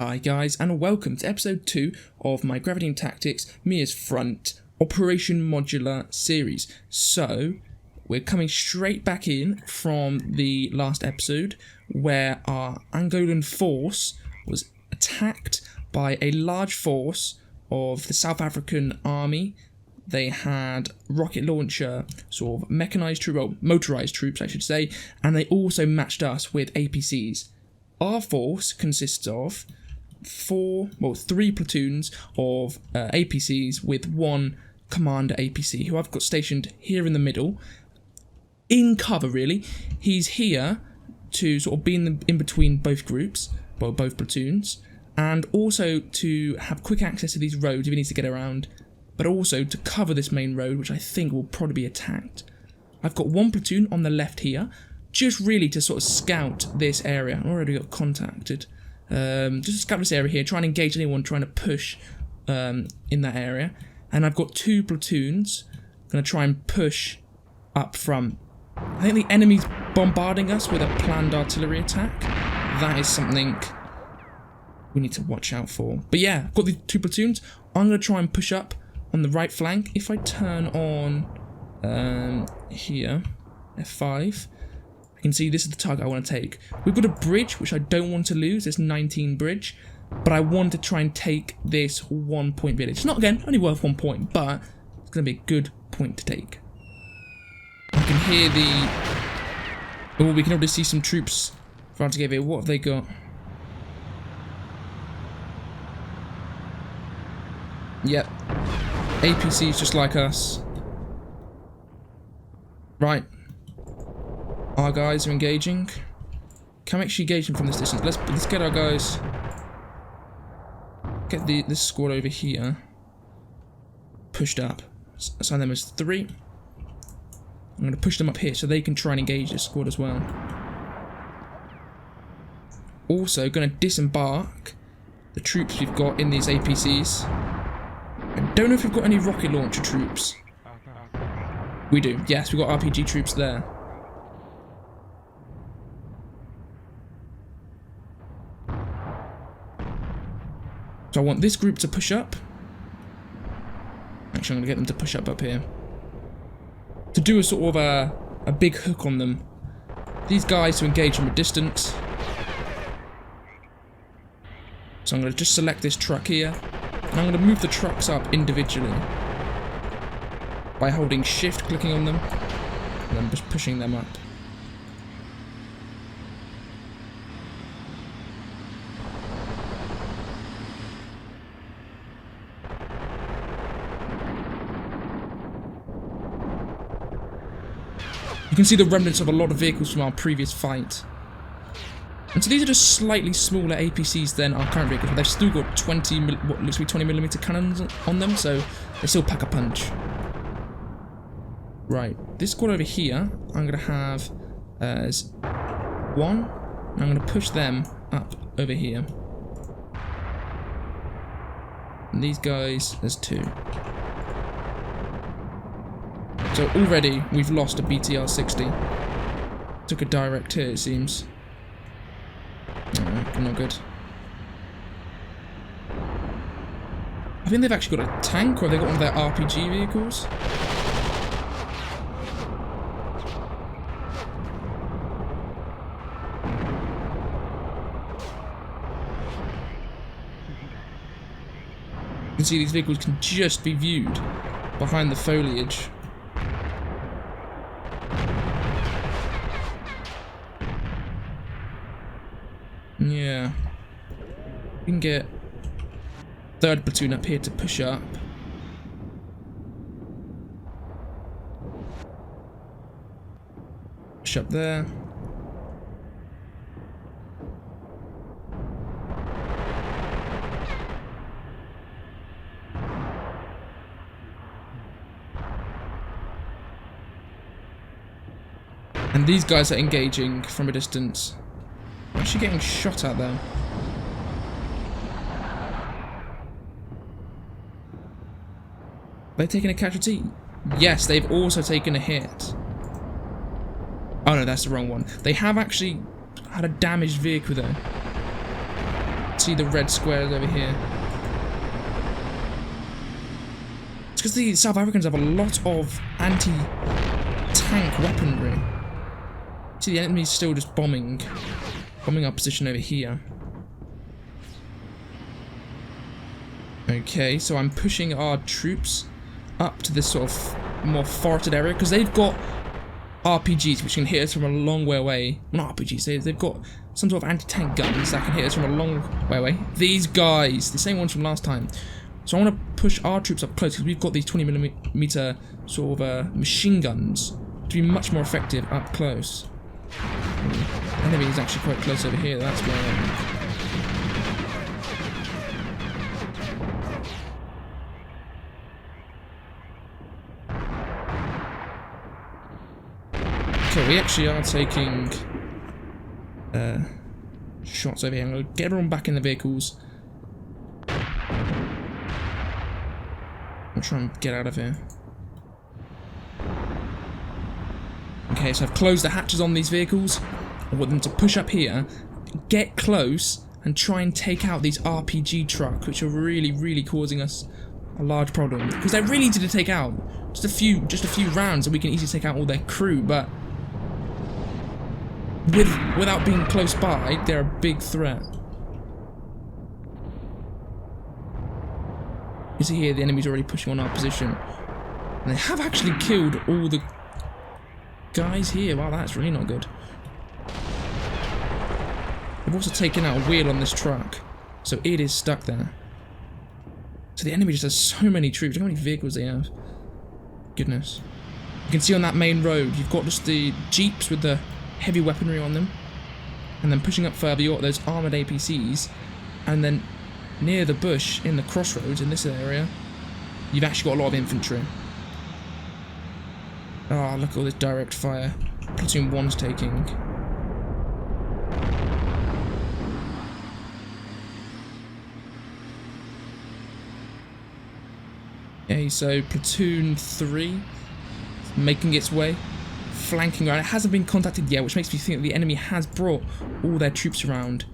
Hi guys, and welcome to episode 2 of my Graviteam Tactics Mius Front Operation Modular series. So, we're coming straight back in from the last episode where our Angolan force was attacked by a large force of the South African army. They had rocket launcher, sort of mechanized troops, well, motorized troops I should say, and they also matched us with APCs. Our force consists of 3 platoons of APCs with one commander APC who I've got stationed here in the middle, in cover really. He's here to sort of be in between both groups, well, both platoons, and also to have quick access to these roads if he needs to get around, but also to cover this main road, which I think will probably be attacked. I've got one platoon on the left here, just really to sort of scout this area. I already got contacted. Just to scout this area here, try and engage anyone trying to push in that area. And I've got 2 platoons, going to try and push up front. I think the enemy's bombarding us with a planned artillery attack. That is something we need to watch out for. But yeah, I've got the 2 platoons. I'm going to try and push up on the right flank. If I turn on here, F5, you can see this is the target I want to take. We've got a bridge, which I don't want to lose, this 19 bridge, but I want to try and take this 1-point village. It's not, again, only worth 1 point, but it's going to be a good point to take. I can hear the... Oh, we can already see some troops trying to get here. What have they got? Yep. APCs just like us. Right. Our guys are engaging. Can we actually engage them from this distance? Let's get our guys. Get this squad over here. Pushed up. Assign them as 3. I'm going to push them up here so they can try and engage this squad as well. Also, going to disembark the troops we've got in these APCs. I don't know if we've got any rocket launcher troops. We do. Yes, we've got RPG troops there. So I want this group to push up. Actually, I'm going to get them to push up here. To do a sort of a big hook on them. These guys to engage from a distance. So I'm going to just select this truck here. And I'm going to move the trucks up individually. By holding shift, clicking on them. And then just pushing them up. You can see the remnants of a lot of vehicles from our previous fight. And so these are just slightly smaller APCs than our current vehicles, but they've still got what looks to be 20mm cannons on them, so they still pack a punch. Right, this squad over here, I'm going to have as 1, and I'm going to push them up over here. And these guys as 2. So already we've lost a BTR 60. Took a direct hit, it seems. No, not good. I think they've actually got a tank, or have they got one of their RPG vehicles? You can see these vehicles can just be viewed behind the foliage. Yeah, we can get 3rd platoon up here to push up. Push up there. And these guys are engaging from a distance. Actually getting shot at though. They're taking a casualty? Yes, they've also taken a hit. Oh no, that's the wrong one. They have actually had a damaged vehicle though. see the red squares over here. It's because the South Africans have a lot of anti-tank weaponry. See, the enemy's still just bombing our position over here. Okay, so I'm pushing our troops up to this sort of more forested area because they've got RPGs which can hit us from a long way away. Not RPGs, they've got some sort of anti-tank guns that can hit us from a long way away. These guys, the same ones from last time. So I want to push our troops up close because we've got these 20mm sort of machine guns to be much more effective up close. The enemy is actually quite close over here, that's where so we actually are taking shots over here. I'm going to get everyone back in the vehicles. I'll try and get out of here. Okay, so I've closed the hatches on these vehicles. I want them to push up here, get close, and try and take out these RPG trucks, which are really causing us a large problem. Because they're really easy to take out. Just a few rounds, and we can easily take out all their crew, but without being close by, they're a big threat. You see here, the enemy's already pushing on our position. And they have actually killed all the guys here. Wow, that's really not good. They've also taken out a wheel on this truck, so it is stuck there. So the enemy just has so many troops. Look how many vehicles they have. Goodness. You can see on that main road, you've got just the jeeps with the heavy weaponry on them, and then pushing up further, you've got those armoured APCs, and then near the bush in the crossroads in this area, you've actually got a lot of infantry. Oh, look at all this direct fire. Platoon 1's taking. Okay, so Platoon 3 making its way, flanking around. It hasn't been contacted yet, which makes me think that the enemy has brought all their troops around.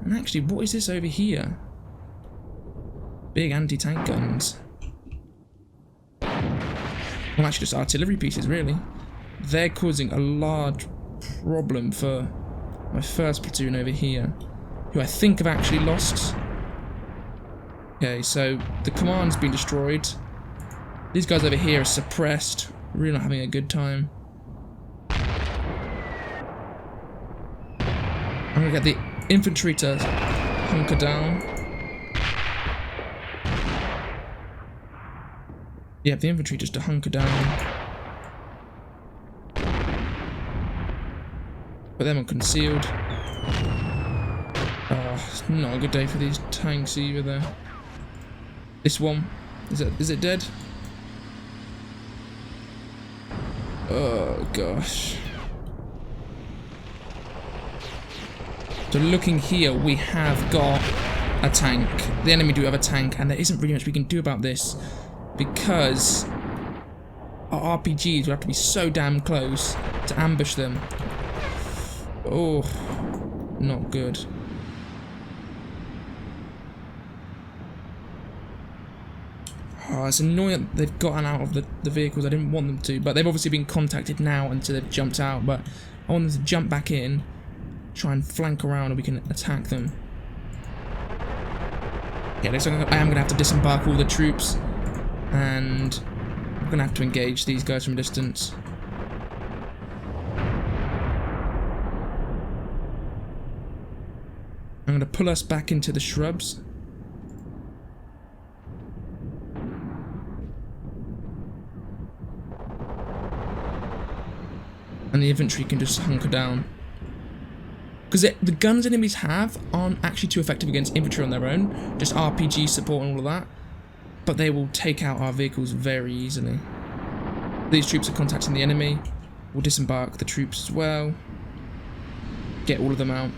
And actually, what is this over here? Big anti-tank guns. Well, actually just artillery pieces, really. They're causing a large problem for my first platoon over here, who I think have actually lost. Okay, so the command's been destroyed. These guys over here are suppressed, really not having a good time. I'm gonna get the infantry to hunker down. Yeah, the infantry just to hunker down. Put them on concealed. Oh, it's not a good day for these tanks either though. This one, is it dead? Oh gosh. So looking here, we have got a tank. The enemy do have a tank, and there isn't really much we can do about this because our RPGs will have to be so damn close to ambush them. Oh, not good. Oh, it's annoying that they've gotten out of the vehicles. I didn't want them to, but they've obviously been contacted now until they've jumped out. But I want them to jump back in, try and flank around, and we can attack them. Yeah, looks like I am going to have to disembark all the troops, and I'm going to have to engage these guys from a distance. I'm going to pull us back into the shrubs. And the infantry can just hunker down. Because the guns enemies have aren't actually too effective against infantry on their own. Just RPG support and all of that. But they will take out our vehicles very easily. These troops are contacting the enemy. We'll disembark the troops as well. Get all of them out.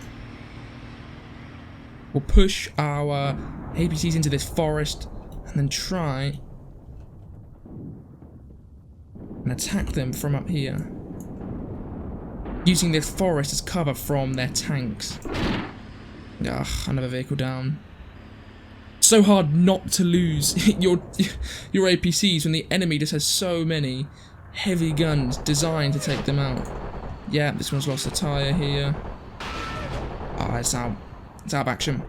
We'll push our APCs into this forest and then try and attack them from up here, using this forest as cover from their tanks. Ugh, another vehicle down. so hard not to lose your APCs when the enemy just has so many heavy guns designed to take them out. Yeah, this one's lost a tyre here. Ah, it's out. It's out of action.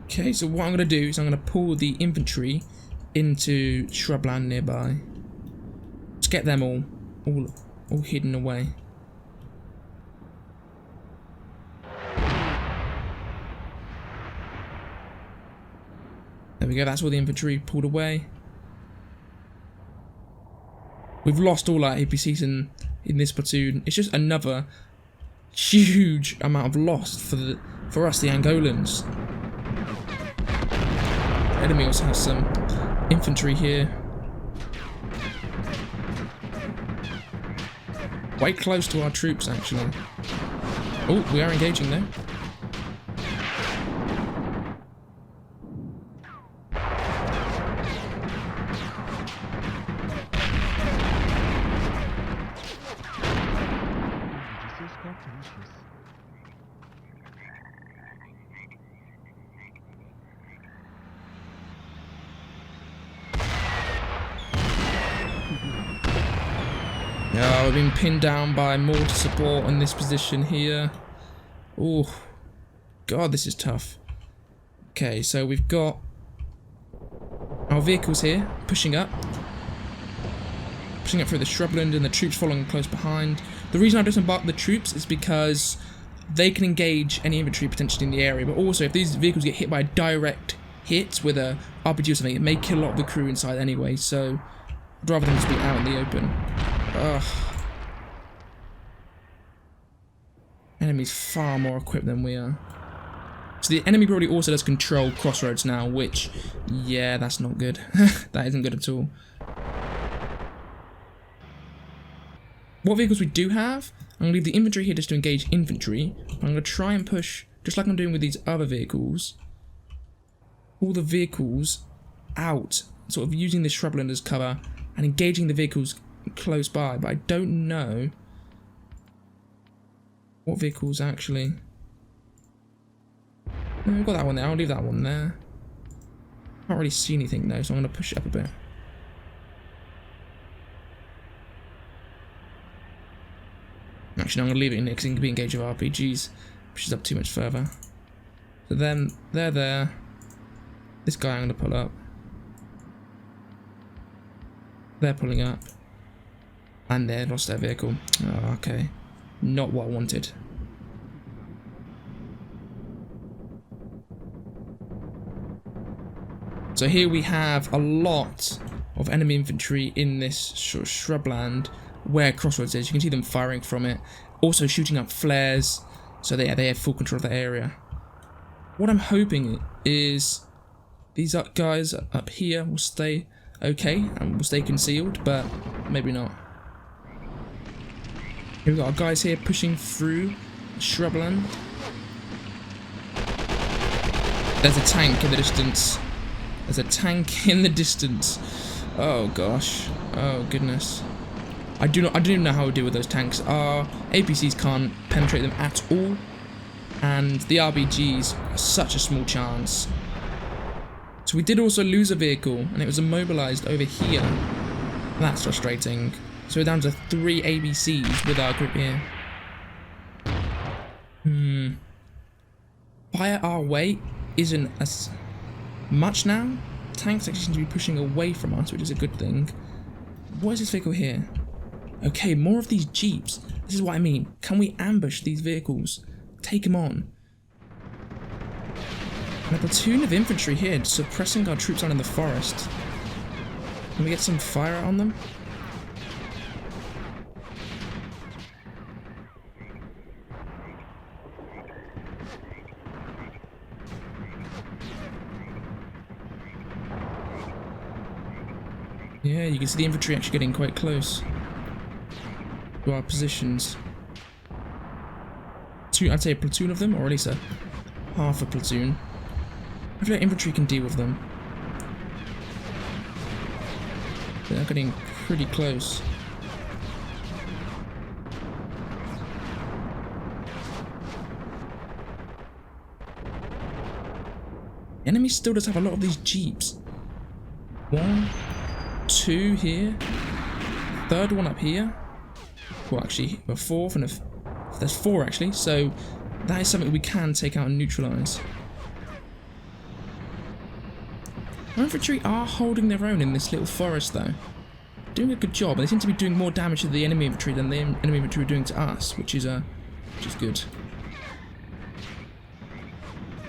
Okay, so what I'm going to do is I'm going to pull the infantry into shrubland nearby. Let's get them all hidden away. There we go, that's all the infantry pulled away. We've lost all our APCs in this platoon. It's just another huge amount of loss for us, the Angolans. The enemy also has some infantry here. Quite close to our troops, actually. Oh, we are engaging though. Yeah, we've been pinned down by mortar support in this position here. Oh, God, this is tough. Okay, so we've got our vehicles here pushing up through the shrubland and the troops following close behind. The reason I disembark the troops is because they can engage any infantry potentially in the area, but also if these vehicles get hit by a direct hit with a RPG or something, it may kill a lot of the crew inside anyway, so I'd rather them just be out in the open. Ugh. Enemy's far more equipped than we are. So the enemy probably also does control crossroads now, which, yeah, that's not good. That isn't good at all. What vehicles we do have, I'm going to leave the infantry here just to engage infantry. I'm going to try and push, just like I'm doing with these other vehicles, all the vehicles out, sort of using this shrubland as cover and engaging the vehicles close by, but I don't know what vehicles actually. We've got that one there, I'll leave that one there. Can't really see anything though, so I'm going to push it up a bit. Actually, no, I'm going to leave it in there because it can be engaged with RPGs. Pushes up too much further. So then, they're there. This guy I'm going to pull up. They're pulling up. And they lost their vehicle. Oh, okay. Not what I wanted. So here we have a lot of enemy infantry in this sort of shrubland where Crossroads is. You can see them firing from it. Also shooting up flares. So they have full control of the area. What I'm hoping is these guys up here will stay okay and will stay concealed, but maybe not. Here we've got our guys here pushing through shrubland. There's a tank in the distance. There's a tank in the distance. Oh gosh. Oh goodness. I don't even know how to deal with those tanks. Our APCs can't penetrate them at all. And the RBGs are such a small chance. So we did also lose a vehicle, and it was immobilized over here. That's frustrating. So we're down to 3 ABCs with our group here. Fire our way isn't as much now. Tanks actually seem to be pushing away from us, which is a good thing. What is this vehicle here? Okay, more of these jeeps. This is what I mean. Can we ambush these vehicles? Take them on. And a platoon of infantry here suppressing our troops out in the forest. Can we get some fire on them? Yeah, you can see the infantry actually getting quite close to our positions. I'd say a platoon of them, or at least a half a platoon. Hopefully our infantry can deal with them. They're getting pretty close. The enemy still does have a lot of these jeeps. 1, 2 here. Third one up here. Well, actually, a fourth and there's 4 actually. So that is something we can take out and neutralise. Our infantry are holding their own in this little forest though. Doing a good job. They seem to be doing more damage to the enemy infantry than the enemy infantry are doing to us, which is good.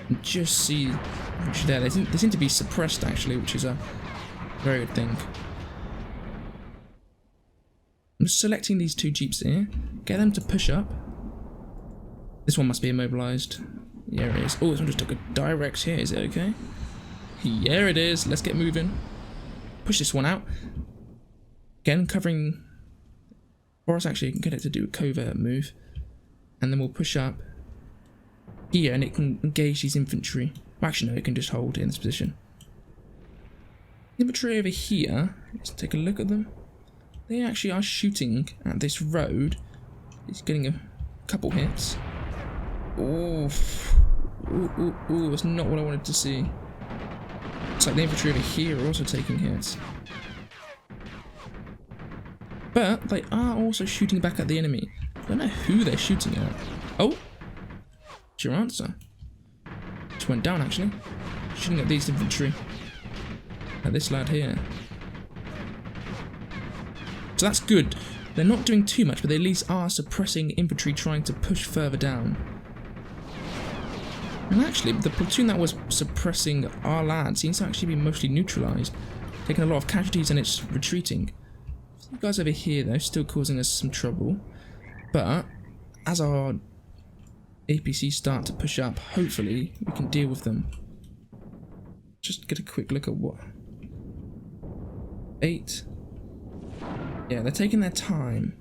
And just see, actually there, they seem to be suppressed actually, which is a very good thing. I'm just selecting these 2 jeeps here, get them to push up. This one must be immobilised. Yeah, it is. Oh, this one just took a direct hit. Is it okay? Yeah, it is. Let's get moving. Push this one out. Again, covering forest. Actually, I can get it to do a covert move, and then we'll push up here, and it can engage these infantry. Well, actually, no, it can just hold in this position. Infantry over here. Let's take a look at them. They actually are shooting at this road. It's getting a couple hits. Oh, ooh, that's not what I wanted to see. Looks like the infantry over here are also taking hits. But they are also shooting back at the enemy. I don't know who they're shooting at. Oh! That's your answer. Just went down actually. Shooting at these infantry. At this lad here. So that's good. They're not doing too much, but they at least are suppressing infantry trying to push further down. And actually, the platoon that was suppressing our lad seems to actually be mostly neutralised. Taking a lot of casualties and it's retreating. You guys over here though, still causing us some trouble. But as our APCs start to push up, hopefully we can deal with them. Just get a quick look at what. 8. Yeah, they're taking their time.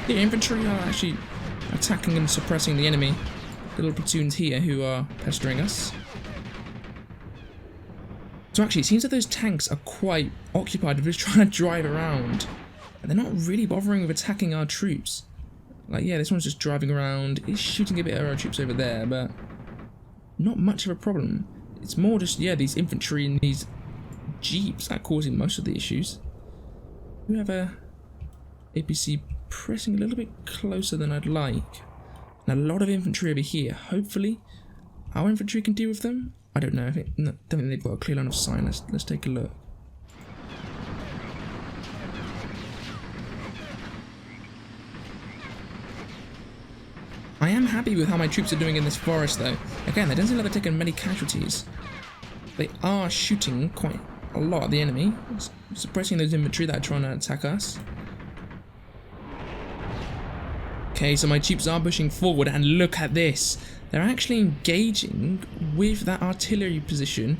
The infantry are actually attacking and suppressing the enemy. Little platoons here who are pestering us. So actually, it seems that those tanks are quite occupied with just trying to drive around. And they're not really bothering with attacking our troops. Like, yeah, this one's just driving around. It's shooting a bit at our troops over there, but not much of a problem. It's more just, yeah, these infantry and these jeeps that are causing most of the issues. We have a APC pressing a little bit closer than I'd like. And a lot of infantry over here. Hopefully, our infantry can deal with them. I don't know. Don't think they've got a clear line of sight. Let's take a look. I am happy with how my troops are doing in this forest, though. Again, they don't seem like they're taking many casualties. They are shooting quite a lot at the enemy, suppressing those infantry that are trying to attack us. Okay, so my troops are pushing forward, and look at this. They're actually engaging with that artillery position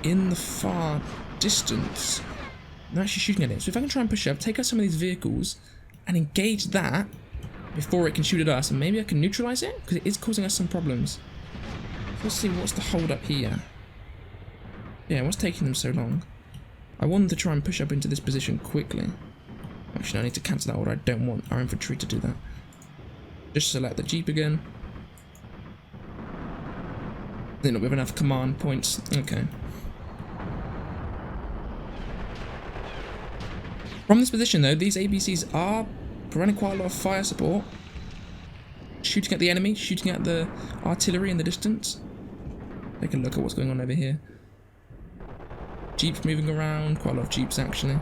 in the far distance. They're actually shooting at it. So if I can try and push up, take out some of these vehicles, and engage that before it can shoot at us, and maybe I can neutralise it, because it is causing us some problems. Let's see what's the hold up here. Yeah, what's taking them so long? I want them to try and push up into this position quickly. Actually, I need to cancel that order. I don't want our infantry to do that. Just select the jeep again. They're not with enough command points. Okay. From this position, though, these ABCs are providing quite a lot of fire support. Shooting at the enemy, shooting at the artillery in the distance. Take a look at what's going on over here. Jeeps moving around, quite a lot of jeeps actually.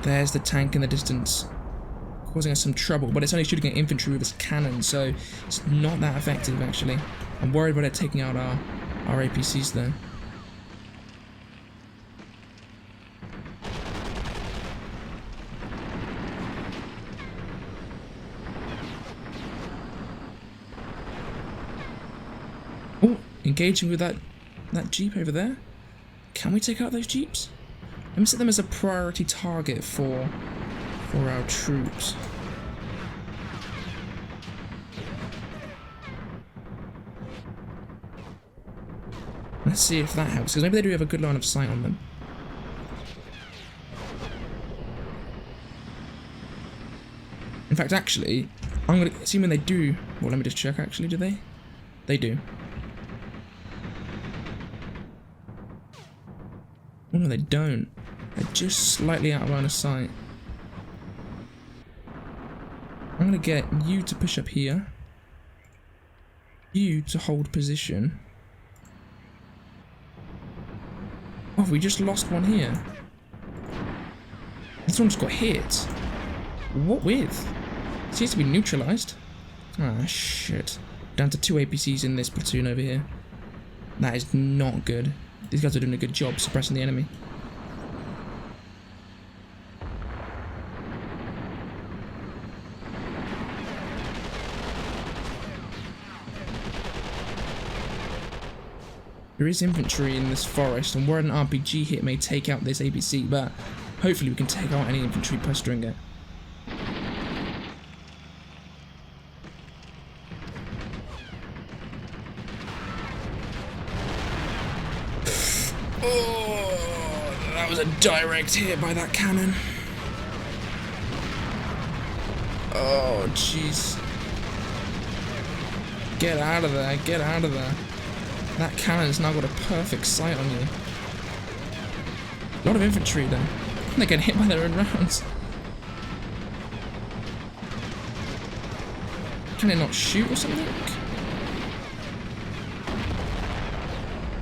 There's the tank in the distance, causing us some trouble, but it's only shooting at infantry with its cannon, so it's not that effective actually. I'm worried about it taking out our APCs though. Oh, engaging with that jeep over there. Can we take out those jeeps? Let me set them as a priority target for our troops. Let's see if that helps, because maybe they do have a good line of sight on them. In fact, actually, I'm going to see when they do. Well, let me just check, actually, do they? They do. Oh, no, they don't. They're just slightly out of line of sight. I'm going to get you to push up here. You to hold position. Oh, we just lost one here. This one just got hit. What with? Seems to be neutralized. Ah, shit. Down to 2 APCs in this platoon over here. That is not good. These guys are doing a good job suppressing the enemy. There is infantry in this forest, and where an RPG hit may take out this APC, but hopefully we can take out any infantry pestering it. Oh, that was a direct hit by that cannon. Oh, jeez. Get out of there, get out of there. That cannon's now got a perfect sight on you. A lot of infantry though. They're getting hit by their own rounds. Can it not shoot or something?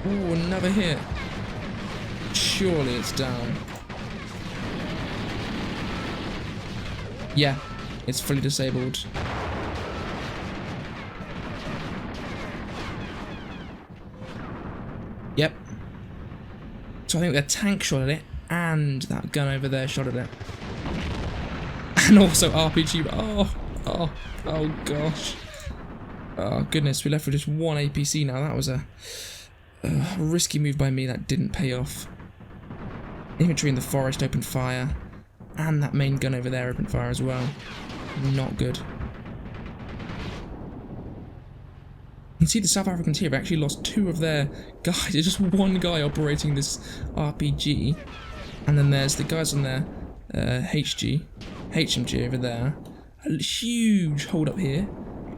Ooh, another hit. Surely it's down. Yeah, it's fully disabled. Yep. So I think the tank shot at it, and that gun over there shot at it. And also RPG. Oh gosh. Oh goodness, we left with just 1 APC now. That was a risky move by me that didn't pay off. Infantry in the forest opened fire, and that main gun over there opened fire as well. Not good. You can see the South Africans here have actually lost 2 of their guys. There's just 1 guy operating this RPG. And then there's the guys on their HMG over there. A huge hold up here.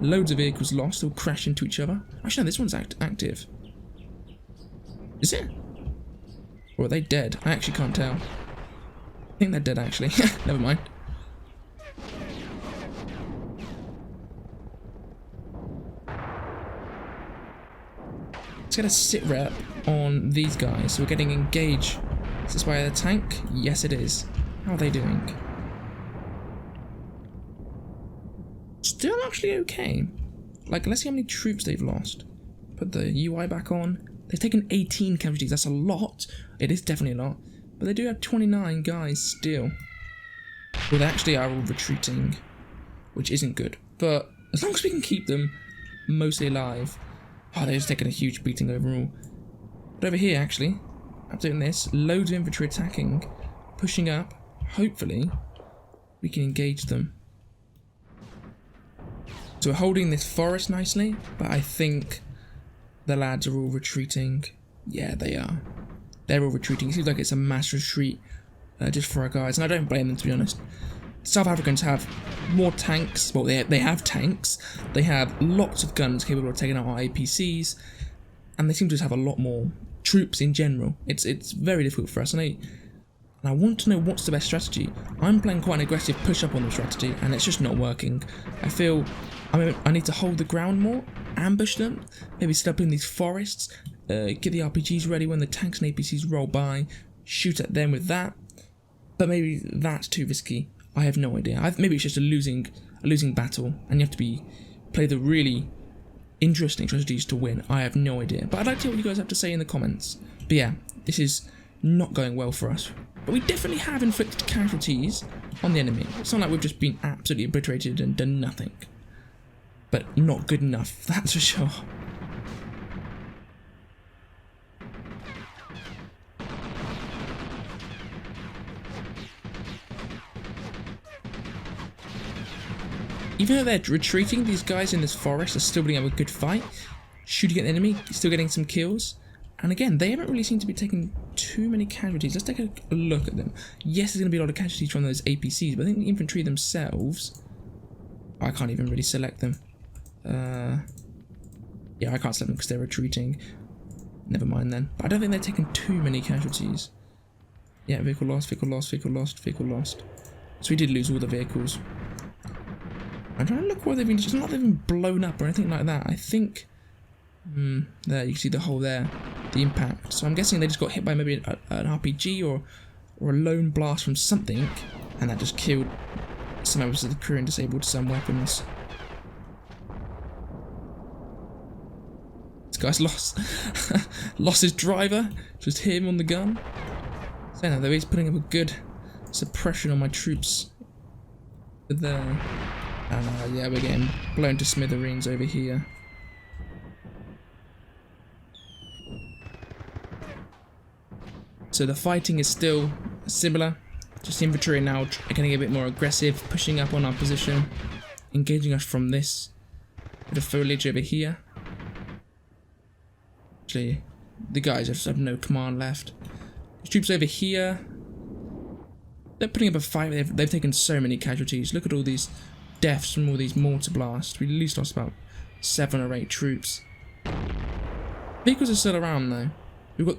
Loads of vehicles lost, all crash into each other. Actually, no, this one's active. Is it? Or are they dead? I actually can't tell. I think they're dead, actually. Never mind. Let's get a sit rep on these guys. So we're getting engaged. Is this by the tank? Yes, it is. How are they doing? Still actually okay. Like, let's see how many troops they've lost. Put the UI back on. They've taken 18 casualties. That's a lot. It is definitely a lot. But they do have 29 guys still. Well, they actually are all retreating, which isn't good. But as long as we can keep them mostly alive. Oh, they're just taking a huge beating overall. But over here, actually, I'm doing this. Loads of infantry attacking, pushing up. Hopefully, we can engage them. So we're holding this forest nicely, but I think the lads are all retreating. Yeah, they are. They're all retreating. It seems like it's a mass retreat just for our guys, and I don't blame them, to be honest. South Africans have more tanks. Well, they have tanks. They have lots of guns capable of taking out our APCs, and they seem to just have a lot more troops in general. It's very difficult for us, and I want to know what's the best strategy. I'm playing quite an aggressive push-up on the strategy, and it's just not working. I feel I need to hold the ground more, ambush them, maybe set up in these forests, get the RPGs ready when the tanks and APCs roll by, shoot at them with that. But maybe that's too risky. I have no idea. Maybe it's just a losing battle, and you have to play the really interesting strategies to win. I have no idea. But I'd like to hear what you guys have to say in the comments. But yeah, this is not going well for us. But we definitely have inflicted casualties on the enemy. It's not like we've just been absolutely obliterated and done nothing. But not good enough, that's for sure. Even though they're retreating, these guys in this forest are still putting up a good fight, shooting at the enemy, still getting some kills. And again, they haven't really seemed to be taking too many casualties. Let's take a look at them. Yes, there's going to be a lot of casualties from those APCs, but I think the infantry themselves I can't even really select them. Yeah, I can't select them because they're retreating. Never mind then. But I don't think they're taking too many casualties. Yeah, vehicle lost, vehicle lost, vehicle lost, vehicle lost. So we did lose all the vehicles. I'm trying to look where they've been. It's not like they've been blown up or anything like that. I think... there, you can see the hole there. The impact. So I'm guessing they just got hit by maybe an RPG or a lone blast from something. And that just killed some members of the crew and disabled some weapons. This guy's lost. Lost his driver. Just hit him on the gun. Saying that though, he's putting up a good suppression on my troops. There. And yeah, we're getting blown to smithereens over here. So the fighting is still similar. Just infantry now getting a bit more aggressive, pushing up on our position, engaging us from this bit of foliage over here. Actually, the guys just have no command left. The troops over here, they're putting up a fight. They've taken so many casualties. Look at all these deaths from all these mortar blasts. We at least lost about 7 or 8 troops. Vehicles are still around though.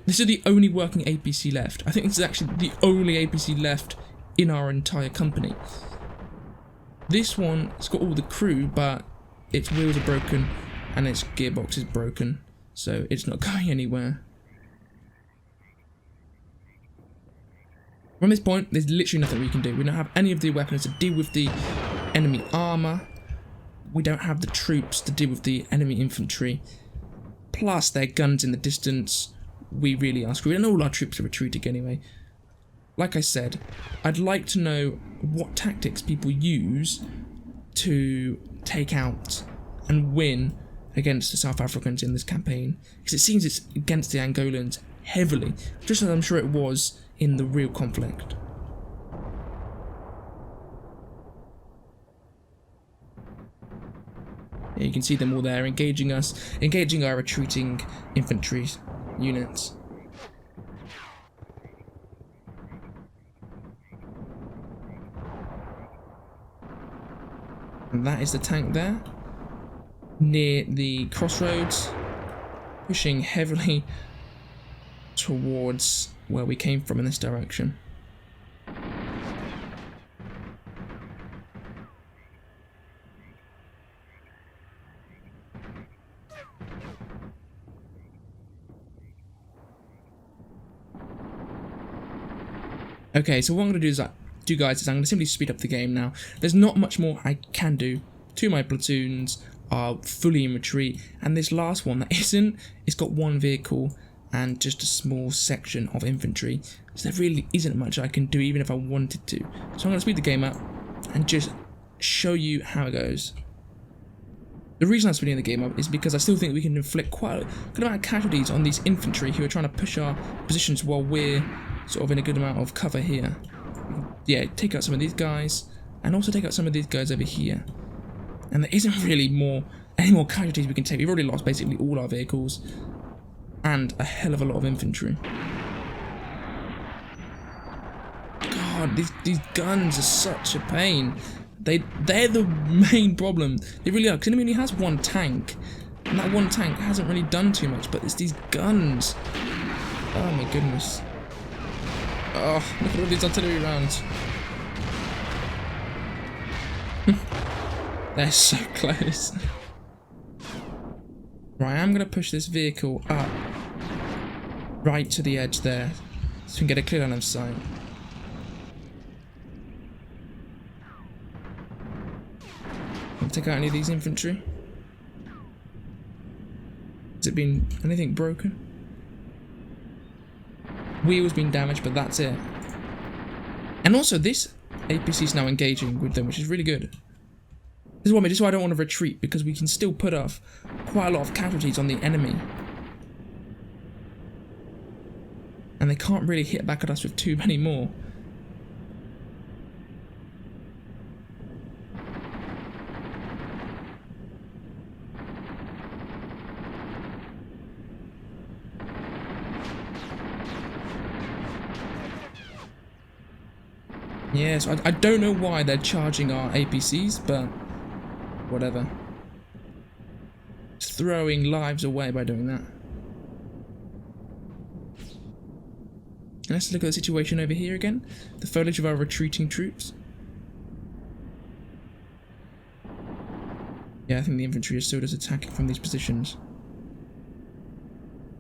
This is the only working APC left. I think this is actually the only APC left in our entire company. This one, it's got all the crew, but its wheels are broken and its gearbox is broken, so it's not going anywhere. From this point, there's literally nothing we can do. We don't have any of the weapons to deal with the enemy armor. We don't have the troops to deal with the enemy infantry. Plus, their guns in the distance. We really are screwed, and all our troops are retreating anyway. Like I said, I'd like to know what tactics people use to take out and win against the South Africans in this campaign, because it seems it's against the Angolans heavily, just as I'm sure it was in the real conflict. Yeah, you can see them all there engaging us, engaging our retreating infantry units. And that is the tank there, near the crossroads, pushing heavily towards where we came from in this direction. Okay, so what I'm going to do is, I'm going to simply speed up the game now. There's not much more I can do. 2 of my platoons are fully in retreat, and this last one that isn't, it's got 1 vehicle and just a small section of infantry. So there really isn't much I can do even if I wanted to. So I'm going to speed the game up and just show you how it goes. The reason I'm speeding the game up is because I still think we can inflict quite a good amount of casualties on these infantry who are trying to push our positions while we're sort of in a good amount of cover here. Yeah, take out some of these guys, and also take out some of these guys over here. And there isn't really any more casualties we can take. We've already lost basically all our vehicles, and a hell of a lot of infantry. God, these guns are such a pain. They're the main problem. They really are, because enemy only has 1 tank, and that 1 tank hasn't really done too much, but it's these guns. Oh my goodness. Oh, look at all these artillery rounds. They're so close. Right, I'm going to push this vehicle up right to the edge there, so we can get a clear line of sight. Take out any of these infantry. Has it been anything broken? Wheel's been damaged, but that's it. And also this APC is now engaging with them, which is really good. This is why I don't want to retreat, because we can still put off quite a lot of casualties on the enemy. And they can't really hit back at us with too many more. Yes, I don't know why they're charging our APCs, but whatever. It's throwing lives away by doing that. And let's look at the situation over here again. The foliage of our retreating troops. Yeah, I think the infantry is still just attacking from these positions.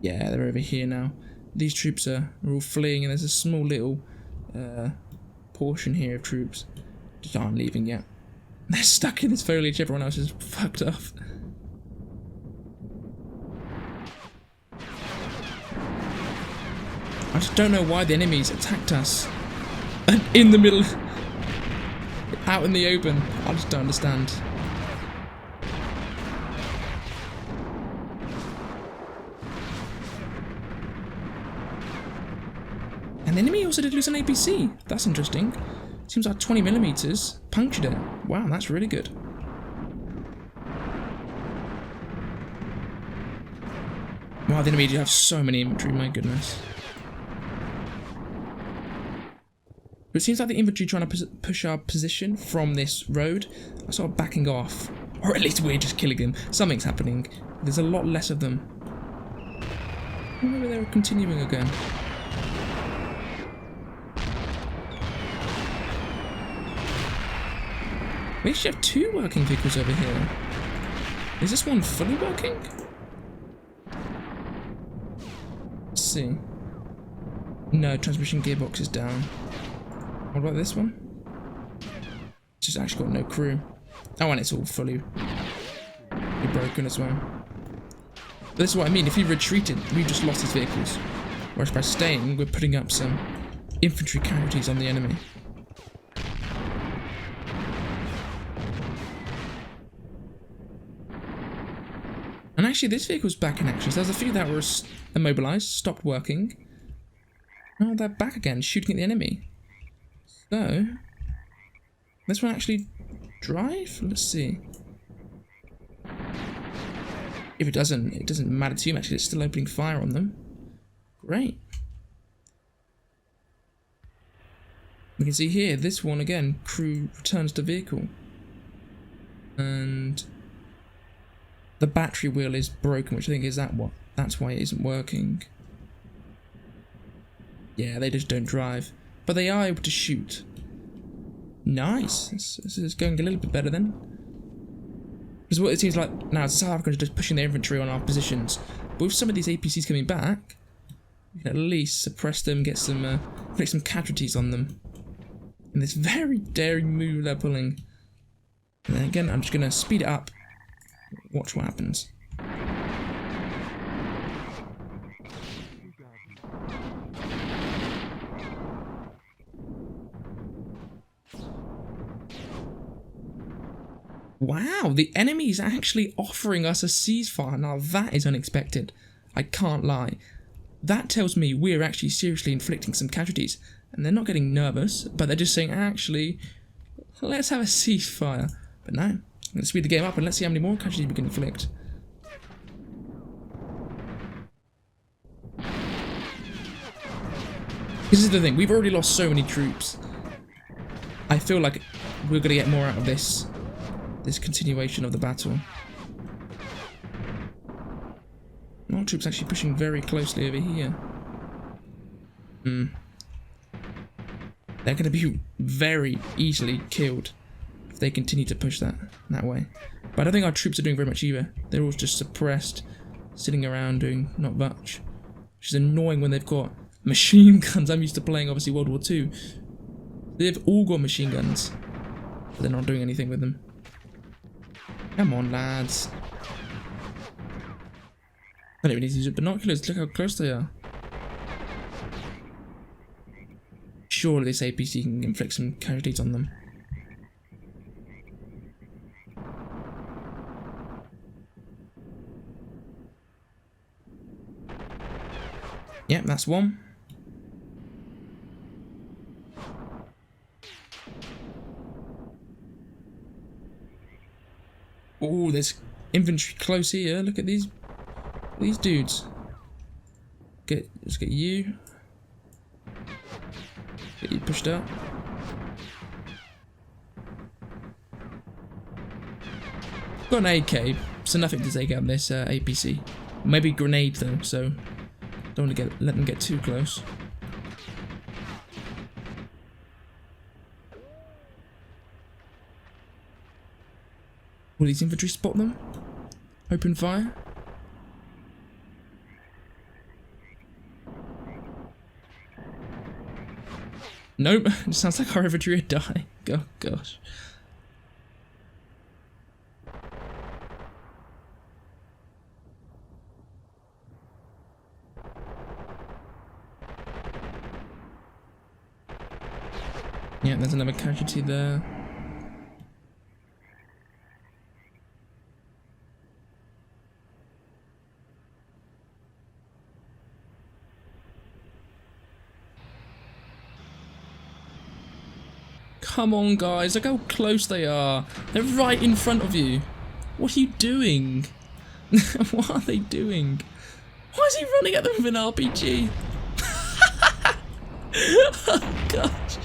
Yeah, they're over here now. These troops are all fleeing, and there's a small little portion here of troops just aren't leaving yet. They're stuck in this foliage, everyone else is fucked off. I just don't know why the enemies attacked us in the middle, out in the open. I just don't understand. And the enemy also did lose an APC. That's interesting. Seems like 20mm punctured it. Wow, that's really good. Wow, the enemy do have so many infantry, my goodness. But it seems like the infantry trying to push our position from this road are sort of backing off. Or at least we're just killing them. Something's happening. There's a lot less of them. Maybe they're continuing again. We actually have 2 working vehicles over here. Is this one fully working? Let's see. No, transmission gearbox is down. What about this one? It's just actually got no crew. Oh, and it's all fully broken as well. But this is what I mean. If we retreated, we just lost his vehicles. Whereas by staying, we're putting up some infantry casualties on the enemy. And actually, this vehicle's back in action. So there's a few that were immobilized, stopped working. Now they're back again, shooting at the enemy. So, this one actually drive? Let's see. If it doesn't matter too much. It's still opening fire on them. Great. We can see here, this one again, crew returns to vehicle. And the battery wheel is broken, which I think is that's why it isn't working. Yeah, they just don't drive. But they are able to shoot. Nice. This is going a little bit better then. Because what it seems like now is South Africans are just pushing their infantry on our positions. But with some of these APCs coming back, we can at least suppress them, get some inflict some casualties on them. And this very daring move they're pulling. And then again, I'm just going to speed it up. Watch what happens. Wow, the enemy is actually offering us a ceasefire. Now that is unexpected. I can't lie. That tells me we're actually seriously inflicting some casualties. And they're not getting nervous, but they're just saying, actually, let's have a ceasefire. But no, let's speed the game up and let's see how many more casualties we can inflict. This is the thing, we've already lost so many troops. I feel like we're going to get more out of this continuation of the battle. Our troops actually pushing very closely over here. They're going to be very easily killed if they continue to push that way. But I don't think our troops are doing very much either. They're all just suppressed, sitting around doing not much. Which is annoying when they've got machine guns. I'm used to playing, obviously, World War II. They've all got machine guns, but they're not doing anything with them. Come on, lads. I don't even need to use binoculars. Look how close they are. Surely this APC can inflict some casualties on them. Yep, that's one. Oh, there's infantry close here. Look at these dudes. Let's get you. Get you pushed up. Got an AK, so nothing to take out this APC. Maybe grenade though, so don't want to let them get too close. Will these infantry spot them? Open fire? Nope, it sounds like our infantry are dying. Oh gosh. Yeah, there's another casualty there. Come on, guys, look how close they are. They're right in front of you. What are you doing? What are they doing? Why is he running at them with an RPG? Oh, gosh.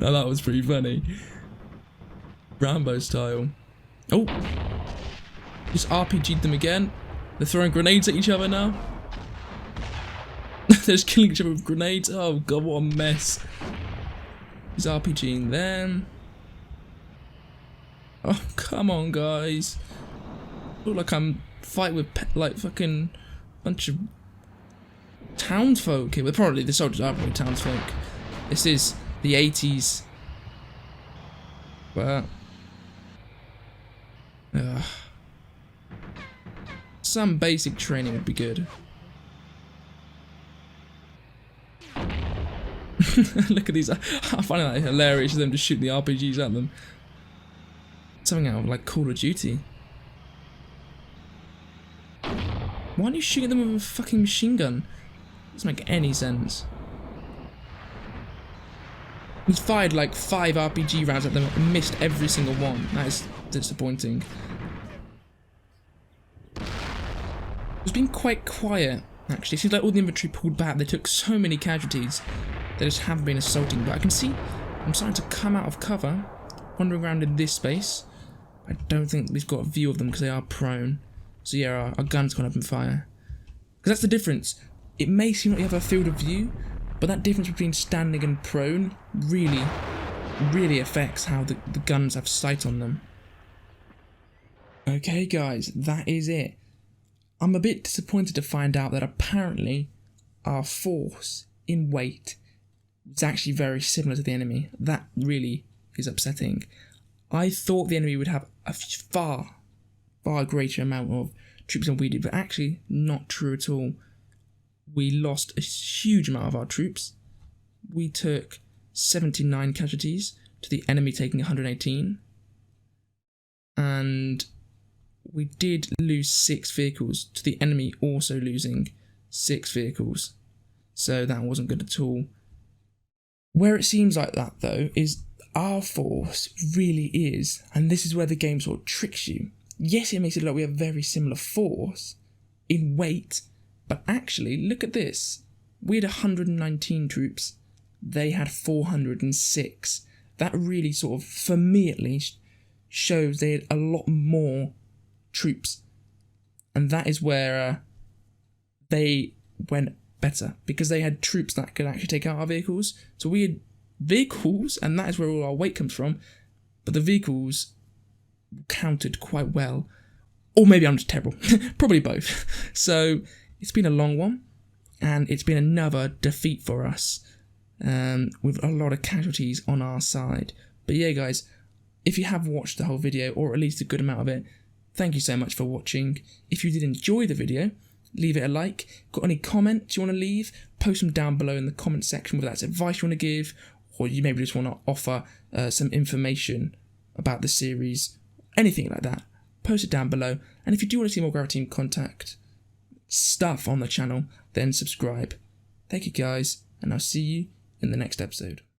Now that was pretty funny. Rambo style. Oh. Just RPG'd them again. They're throwing grenades at each other now. They're just killing each other with grenades. Oh, God, what a mess. He's RPGing them. Oh, come on, guys. Look like I'm fighting with like fucking bunch of townsfolk here. Well, probably the soldiers are probably townsfolk. This is the 80s. But some basic training would be good. Look at these. I find that hilarious, them just shooting the RPGs at them. Something out of like Call of Duty. Why aren't you shooting them with a fucking machine gun? Doesn't make any sense. He's fired like 5 RPG rounds at them and missed every single one. That is disappointing. It's been quite quiet, actually. It seems like all the infantry pulled back. They took so many casualties. They just haven't been assaulting. But I can see I'm starting to come out of cover, wandering around in this space. I don't think we've got a view of them because they are prone. So yeah, our guns can't open fire. Because that's the difference. It may seem like you have a field of view, but that difference between standing and prone really affects how the guns have sight on them. Okay guys, that is it. I'm a bit disappointed to find out that apparently our force in weight is actually very similar to the enemy. That really is upsetting. I thought the enemy would have a far greater amount of troops than we did, but actually not true at all. We lost a huge amount of our troops. We took 79 casualties to the enemy taking 118. And we did lose 6 vehicles to the enemy also losing 6 vehicles. So that wasn't good at all. Where it seems like that though is our force really is, and this is where the game sort of tricks you. Yes, it makes it look like we have very similar force in weight, but actually, look at this. We had 119 troops. They had 406. That really sort of, for me at least, shows they had a lot more troops. And that is where they went better, because they had troops that could actually take out our vehicles. So we had vehicles, and that is where all our weight comes from, but the vehicles counted quite well. Or maybe I'm just terrible. Probably both. So it's been a long one, and it's been another defeat for us, with a lot of casualties on our side. But yeah guys, if you have watched the whole video, or at least a good amount of it, thank you so much for watching. If you did enjoy the video, leave it a like. Got any comments you want to leave, post them down below in the comment section, whether that's advice you want to give, or you maybe just want to offer some information about the series, anything like that. Post it down below. And if you do want to see more Graviteam contact stuff on the channel, then subscribe. Thank you guys, and I'll see you in the next episode.